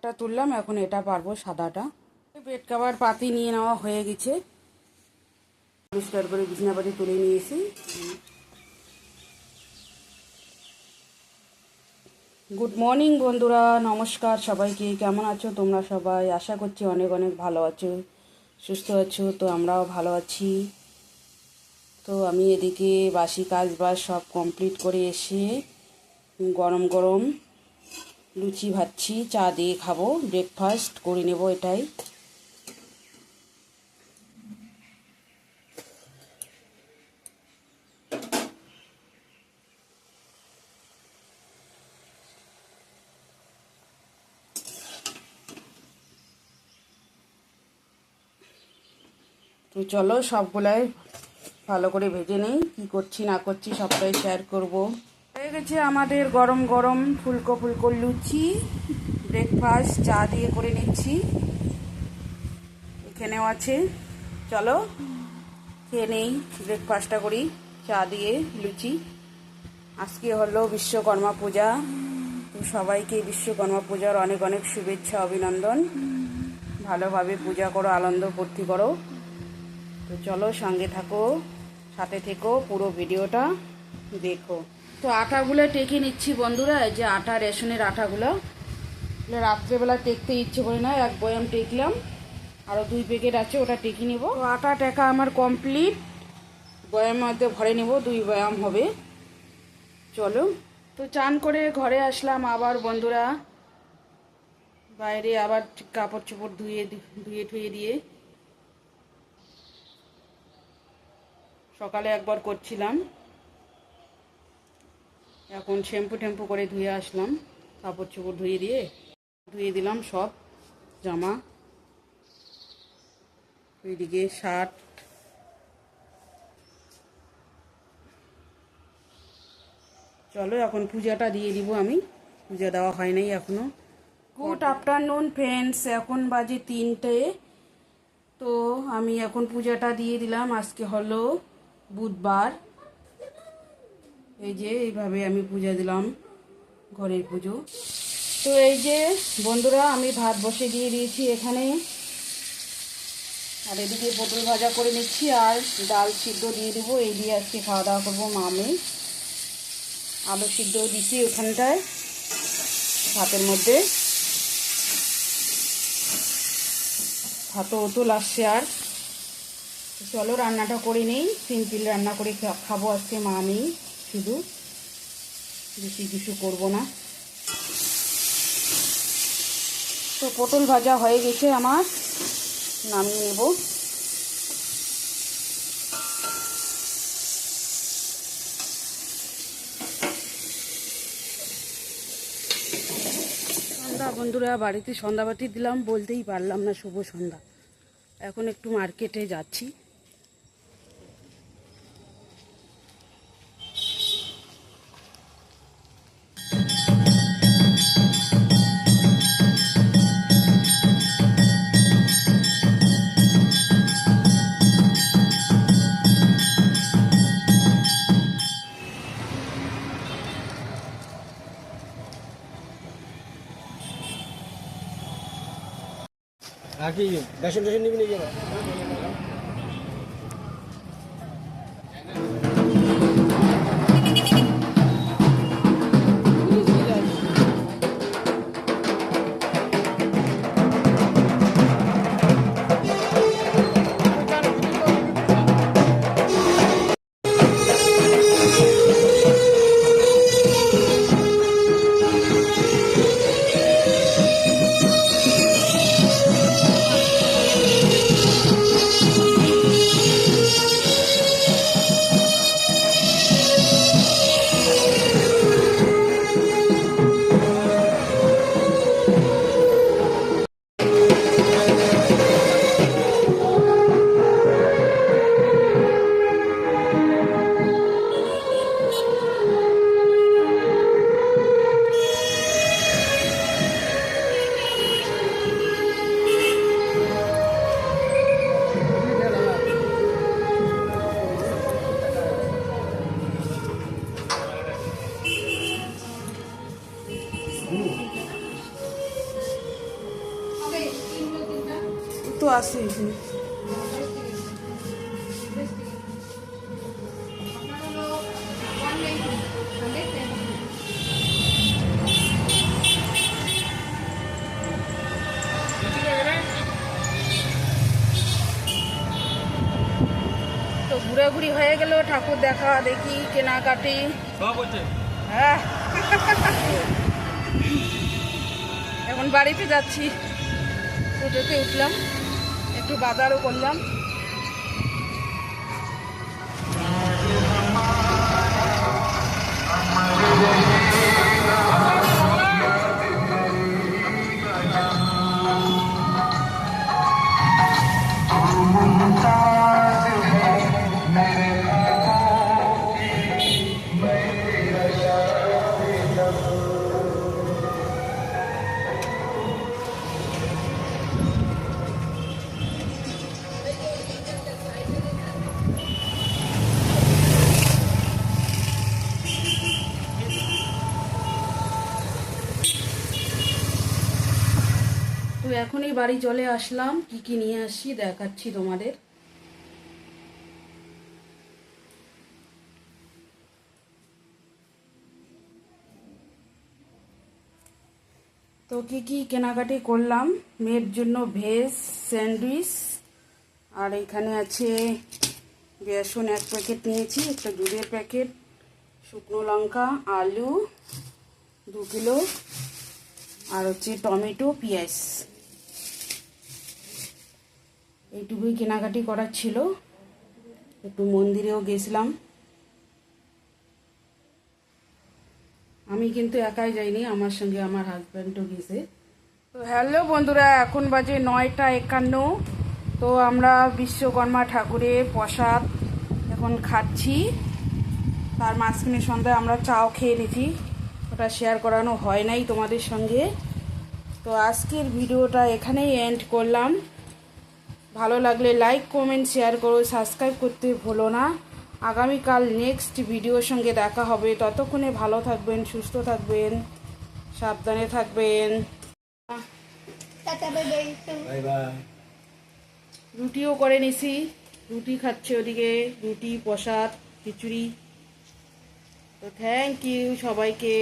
কালারটা তুললাম, এখন এটা পারবো সাদাটা। বেড কভার পাতি নিয়ে নেওয়া হয়ে গেছে, পরিষ্কার করে বিছানাপাতি তুলে নিয়েছি। গুড মর্নিং বন্ধুরা, নমস্কার সবাইকে। কেমন আছো তোমরা সবাই? আশা করছি অনেক অনেক ভালো আছো, সুস্থ আছো। তো আমরাও ভালো আছি। তো আমি এদিকে বাসি কাজ বাজ সব কমপ্লিট করে এসে গরম গরম লুচি ভাজছি, চা দিয়ে খাবো, ব্রেকফাস্ট করে নেব এটাই। তো চলো সবগুলাই ভালো করে ভেজে নেই, কী করছি না করছি সবটাই শেয়ার করব। হয়ে গেছে আমাদের গরম গরম ফুলকো ফুলকো লুচি, ব্রেকফাস্ট চা দিয়ে করে নিচ্ছি। এখানেও আছে, চলো খেয়ে নেই, ব্রেকফাস্টটা করি চা দিয়ে লুচি। আজকে হলো বিশ্বকর্মা পূজা, তো সবাইকে বিশ্বকর্মা পূজার অনেক অনেক শুভেচ্ছা, অভিনন্দন। ভালোভাবে পূজা করো, আনন্দ ফুর্তি করো। তো চলো সঙ্গে থাকো, সাথে থেকো, পুরো ভিডিওটা দেখো। তো আটাগুলো টেকে নিচ্ছি বন্ধুরা, এই যে আটা, রেশনের আটাগুলো। রাত্রেবেলা টেকতে ইচ্ছে করে না, এক বয়াম টেকলাম, আরও 2 প্যাকেট আছে, ওটা টেকে নেব। তো আটা টেকা আমার কমপ্লিট, বয়ামের মধ্যে ভরে নেব, 2 বয়াম হবে। চলো, তো চান করে ঘরে আসলাম আবার বন্ধুরা, বাইরে আবার কাপড় চোপড় ধুয়ে ঠুয়ে দিয়ে। সকালে একবার করছিলাম, এখন শ্যাম্পু ট্যাম্পু করে ধুয়ে আসলাম, কাপড় চোপড় ধুয়ে দিলাম সব জামা, ওইদিকে শার্ট। চলো এখন পূজাটা দিয়ে দিব, আমি পূজা দেওয়া হয় নাই এখনো। গুড আফটারনুন ফ্রেন্ডস, এখন বাজে 3টে। তো আমি এখন পূজাটা দিয়ে দিলাম। আজকে হলো বুধবার, এই যে এইভাবে আমি পূজা দিলাম, ঘরের পুজো। তো এই যে বন্ধুরা, আমি ভাত বসে দিয়ে দিয়েছি এখানে, আর এদিকে পটল ভাজা করে নিচ্ছি, আর ডাল সিদ্ধ দিয়ে দেবো। এই দিয়ে আজকে খাওয়া দাওয়া করবো মামে। আলু সিদ্ধ দিচ্ছি ওখানটায় ভাতের মধ্যে, ভাতও ওতল আসছে। আর চলো রান্নাটা করে নেই, সিম্পল রান্না করে খাবো আজকে মা আমি, শুধু বেশি কিছু করবো না। তো পটল ভাজা হয়ে গেছে আমার, নামিয়ে নেব। সন্ধ্যা বন্ধুরা, বাড়িতে সন্ধ্যাবাতি দিলাম, বলতেই পারলাম না শুভ সন্ধ্যা। এখন একটু মার্কেটে যাচ্ছি। কি বেসন টেসন নিবি নিয়ে যাবো। তো আছে তো ঘোরাঘুরি হয়ে গেল, ঠাকুর দেখা দেখি কেনাকাটি। হ্যাঁ এখন বাড়িতে যাচ্ছি, টোটোতে উঠলাম, একটু বাজারও করলাম। তো এখনই বাড়ি চলে আসলাম, কি কি নিয়ে আসি দেখাচ্ছি তোমাদের। তো কি কি কেনাকাটি করলাম, মেয়ের জন্য ভেজ স্যান্ডউইচ, আর এখানে আছে বেসন 1 প্যাকেট নিয়েছি, একটা দুধের প্যাকেট, শুকনো লঙ্কা, আলু 2 কিলো, আর হচ্ছে টমেটো, পেঁয়াজ। এইটুকুই কেনাকাটি করার ছিল। একটু মন্দিরেও গেছিলাম, আমি কিন্তু একাই যাইনি, আমার সঙ্গে আমার হাজব্যান্ডও গেছে। তো হ্যালো বন্ধুরা, এখন বাজে 9টা 51। তো আমরা বিশ্বকর্মা ঠাকুরের প্রসাদ এখন খাচ্ছি, তার মাঝখানে সন্ধ্যায় আমরা চাও খেয়ে নিয়েছি, ওটা শেয়ার করানো হয় নাই তোমাদের সঙ্গে। তো আজকের ভিডিওটা এখানেই এন্ড করলাম। ভালো লাগলে লাইক কমেন্ট শেয়ার করো, সাবস্ক্রাইব করতে ভুলো না। আগামীকাল নেক্সট ভিডিওর সঙ্গে দেখা হবে, ততক্ষণে ভালো থাকবেন, সুস্থ থাকবেন, সাবধানে থাকবেন। Bye bye. রুটিও করে নিছি, রুটি খাচ্ছে ওদিকে, রুটি প্রসাদ খিচুড়ি। তো থ্যাংক ইউ সবাইকে।